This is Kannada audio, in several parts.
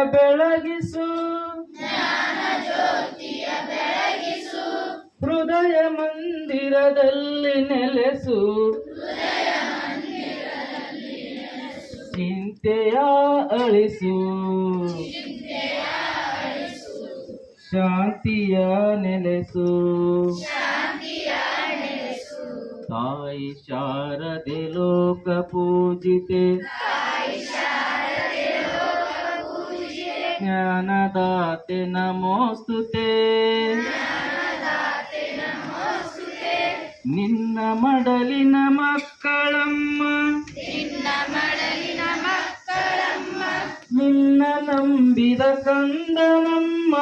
ಬೆಳಗಿಸು ಹೃದಯ ಮಂದಿರದಲ್ಲಿ ನೆಲೆಸು ಚಿಂತೆಯ ಅಳಿಸು ಶಾಂತಿಯ ನೆಲೆಸು ತಾಯಿ ಶಾರದೆ ಲೋಕ ಪೂಜಿತೆ ಜ್ಞಾನದಾತೆ ನಮೋಸ್ತುತೆ ನಿನ್ನ ಮಡಲಿನ ಮಕ್ಕಳಮ್ಮ ನಿನ್ನ ನಂಬಿದ ಕಂದನಮ್ಮ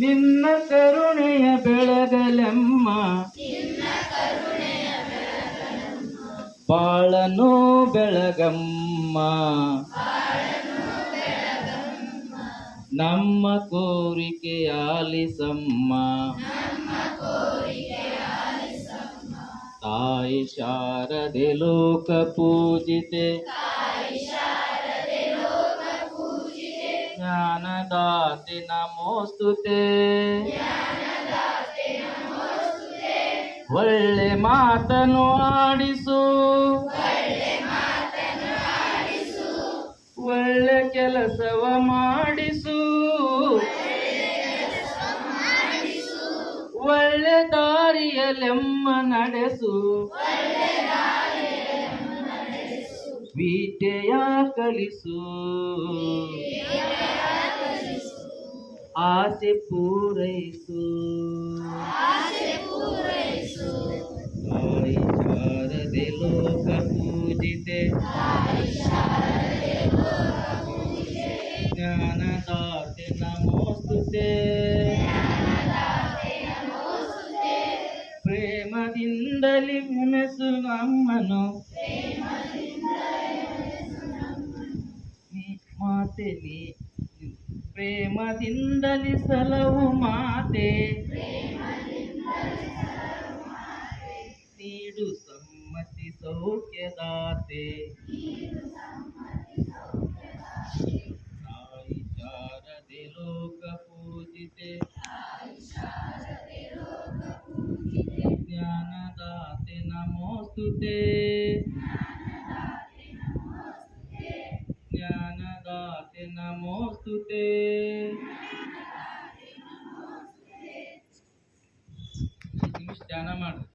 ನಿನ್ನ ಕರುಣೆಯ ಬೆಳಗಲೆಮ್ಮ ಬಾಳನು ಬೆಳಗಮ್ಮ ನಮ್ಮ ಕೋರಿಕೆ ಆಲಿಸಮ್ಮ ತಾಯಿ ಶಾರದೆ ಲೋಕ ಪೂಜಿತೆ ಜ್ಞಾನದಾತೆ ನಮೋಸ್ತುತೆ ಒಳ್ಳೆ ಮಾತನು ಆಡಿಸು ಒಳ್ಳೆ ಕೆಲಸವ ಮಾಡಿಸು ಒಳ್ಳೆ ದಾರಿಯಲೆಮ್ಮ ನಡೆಸು ವಿದ್ಯೆಯ ಕಲಿಸು ಆಸೆ ಪೂರೈಸು ತಾಯಿ ಶಾರದೆ ಲೋಕ ಪೂಜಿತೆ ಜ್ಞಾನದಾತೆ ನಮೋಸ್ತುತೆ ಪ್ರೇಮದಿಂದಲಿ ನೆನೆಸು ನಮ್ಮನು ಮಾತೆ ನೀ ಪ್ರೇಮದಿಂದಲಿ ಸಲವು ಮಾತೆ ನೀಡು ಸಮ್ಮತಿ ಸೌಖ್ಯದಾತೆ ತಾಯಿ ಶಾರದೆ ಲೋಕ ಪೂಜಿತೆ ಜ್ಞಾನದಾತೆ ನಮೋಸ್ತುತೆ ಜ್ಞಾನದಾತೆ ನಮೋಸ್ತುತೆ ಧ್ಯಾನ ಮಾಡ್ರಿ.